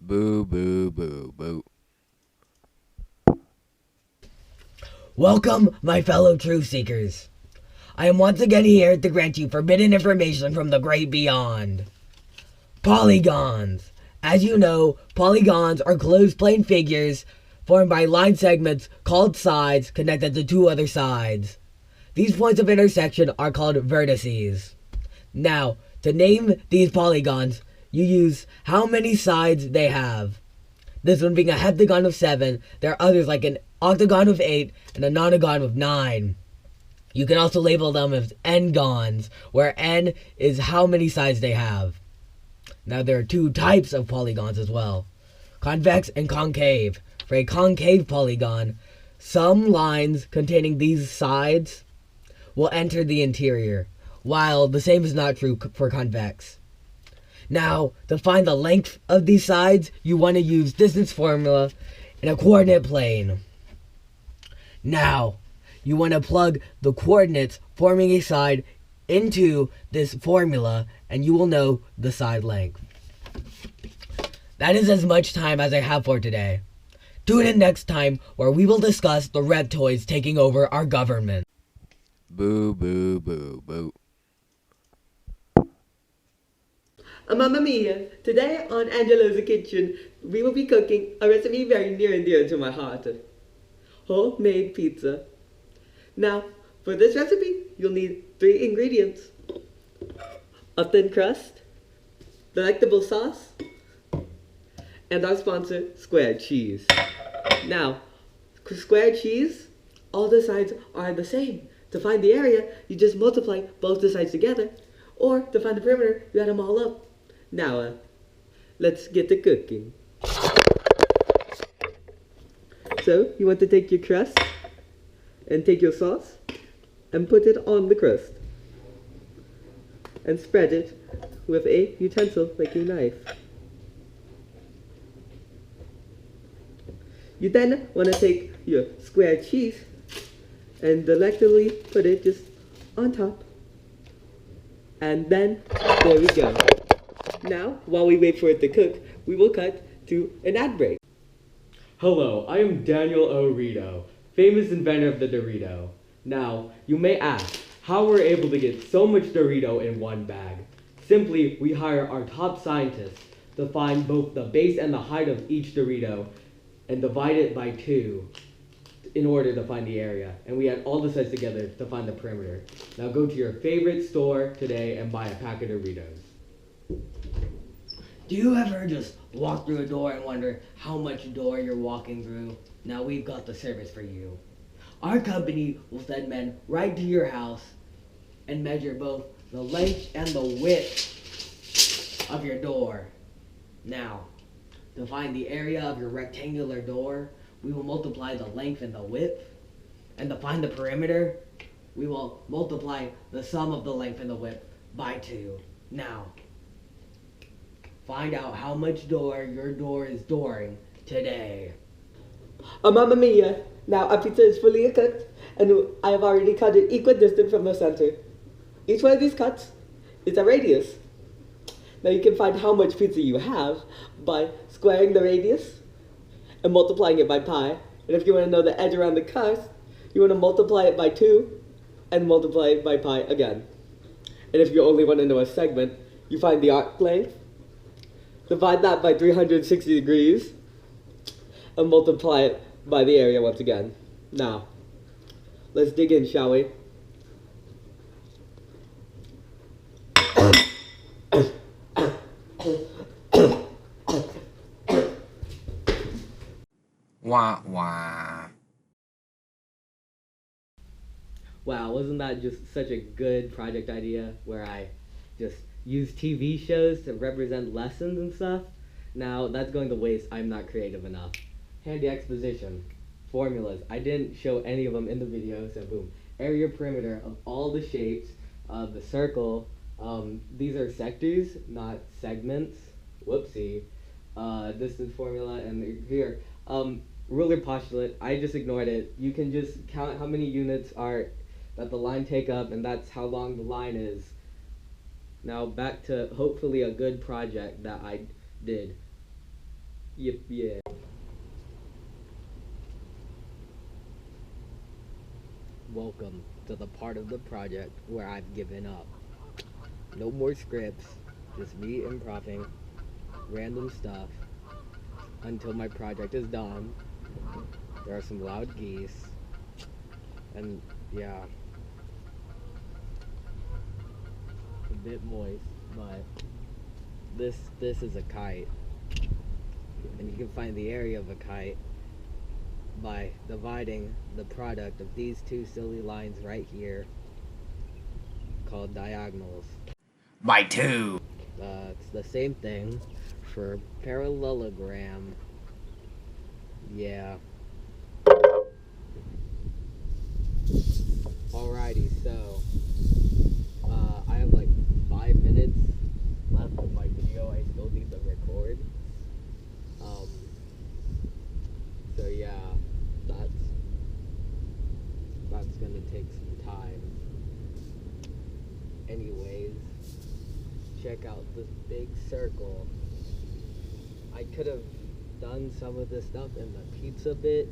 Boo, boo, boo, boo. Welcome, my fellow truth seekers. I am once again here to grant you forbidden information from the great beyond. Polygons. As you know, polygons are closed plane figures formed by line segments called sides connected to two other sides. These points of intersection are called vertices. Now, to name these polygons, you use how many sides they have. This one being a heptagon of 7, there are others like an octagon of 8 and a nonagon of 9. You can also label them as n-gons, where n is how many sides they have. Now there are two types of polygons as well, convex and concave. For a concave polygon, some lines containing these sides will enter the interior, while the same is not true for convex. Now, to find the length of these sides, you want to use distance formula in a coordinate plane. Now, you want to plug the coordinates forming a side into this formula, and you will know the side length. That is as much time as I have for today. Tune in next time where we will discuss the reptoids taking over our government. Boo, boo, boo, boo. Mamma mia! Today on Angelo's Kitchen, we will be cooking a recipe very near and dear to my heart. Homemade pizza. Now, for this recipe, you'll need 3 ingredients. A thin crust, delectable sauce, and our sponsor, square cheese. Now, square cheese, all the sides are the same. To find the area, you just multiply both the sides together, or to find the perimeter, you add them all up. Now, let's get to cooking. So, you want to take your crust, and take your sauce, and put it on the crust. And spread it with a utensil like a knife. You then want to take your square cheese and delectably put it just on top. And then, there we go. Now, while we wait for it to cook, we will cut to an ad break. Hello, I am Daniel O. Rito, famous inventor of the Dorito. Now, you may ask, how we're able to get so much Dorito in one bag? Simply, we hire our top scientists to find both the base and the height of each Dorito and divide it by 2 in order to find the area. And we add all the sides together to find the perimeter. Now go to your favorite store today and buy a pack of Doritos. Do you ever just walk through a door and wonder how much door you're walking through? Now we've got the service for you. Our company will send men right to your house and measure both the length and the width of your door. Now, to find the area of your rectangular door, we will multiply the length and the width. And to find the perimeter, we will multiply the sum of the length and the width by 2. Now, find out how much door your door is dooring today. Mamma mia! Now our pizza is fully cooked, and I have already cut it equidistant from the center. Each one of these cuts is a radius. Now you can find how much pizza you have by squaring the radius and multiplying it by pi. And if you want to know the edge around the crust, you want to multiply it by 2 and multiply it by pi again. And if you only want to know a segment, you find the arc length, divide that by 360 degrees, and multiply it by the area once again. Now, let's dig in, shall we? Wah, wah. Wow, wasn't that just such a good project idea where I just use TV shows to represent lessons and stuff? Now, that's going to waste. I'm not creative enough. Handy exposition. Formulas. I didn't show any of them in the video, so boom. Area perimeter of all the shapes of the circle. These are sectors, not segments. Whoopsie. Distance formula, and here. Ruler postulate. I just ignored it. You can just count how many units are that the line take up, and that's how long the line is. Now back to hopefully a good project that I did. Yep, yeah. Welcome to the part of the project where I've given up. No more scripts, just me improvising random stuff until my project is done. There are some loud geese, and yeah, a bit moist, but this is a kite, and you can find the area of a kite by dividing the product of these two silly lines right here called diagonals. By 2. It's the same thing for parallelogram. Yeah. Alrighty, so I have like 5 minutes left of my video I still need to record. So yeah, that's gonna take some time. Anyways, check out this big circle. I could have done some of this stuff in the pizza bit,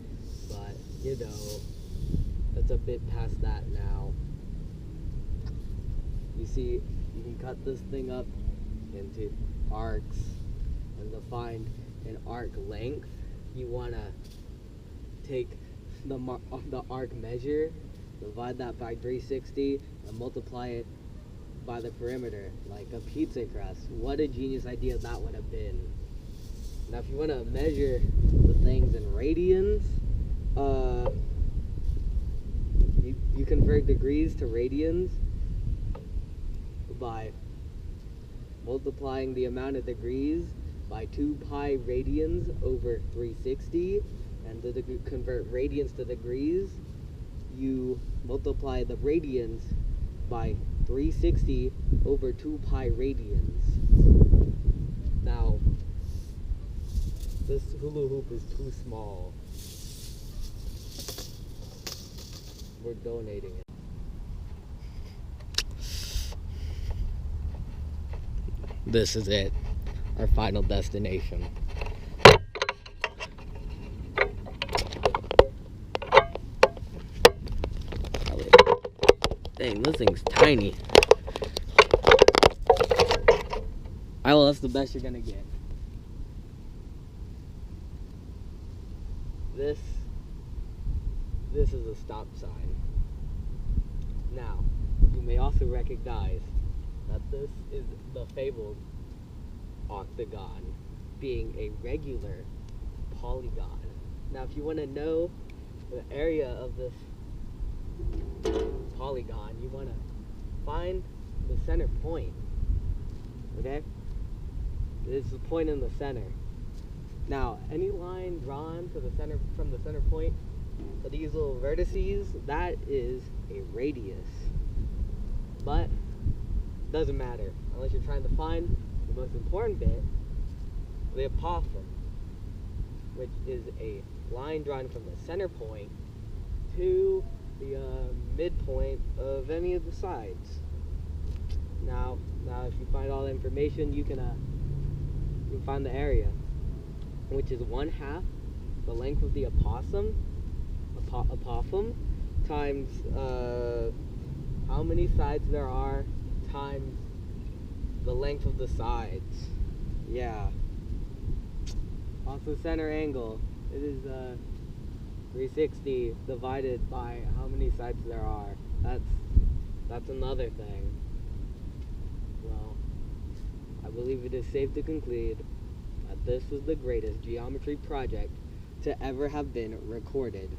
but you know, it's a bit past that now. You see, you can cut this thing up into arcs, and to find an arc length, you wanna take the arc measure, divide that by 360, and multiply it by the perimeter, like a pizza crust. What a genius idea that would have been. Now, if you want to measure the things in radians, you convert degrees to radians by multiplying the amount of degrees by 2 pi radians over 360, and to convert radians to degrees, you multiply the radians by 360 over 2 pi radians. Now, this hula hoop is too small. We're donating it. This is it, our final destination. Dang, this thing's tiny. Well, that's the best you're gonna get. This is a stop sign. Now, you may also recognize that this is the fabled octagon, being a regular polygon. Now, if you want to know the area of this polygon, you want to find the center point. Okay? This is the point in the center. Now, any line drawn to the center from the center point of these little vertices, that is a radius. But doesn't matter unless you're trying to find the most important bit, the apophthegm, which is a line drawn from the center point to the midpoint of any of the sides. Now if you find all the information, you can find the area, which is 1/2 the length of the apophthegm times how many sides there are times the length of the sides. Yeah. Also, center angle, it is 360 divided by how many sides there are. That's another thing. Well, I believe it is safe to conclude that this was the greatest geometry project to ever have been recorded.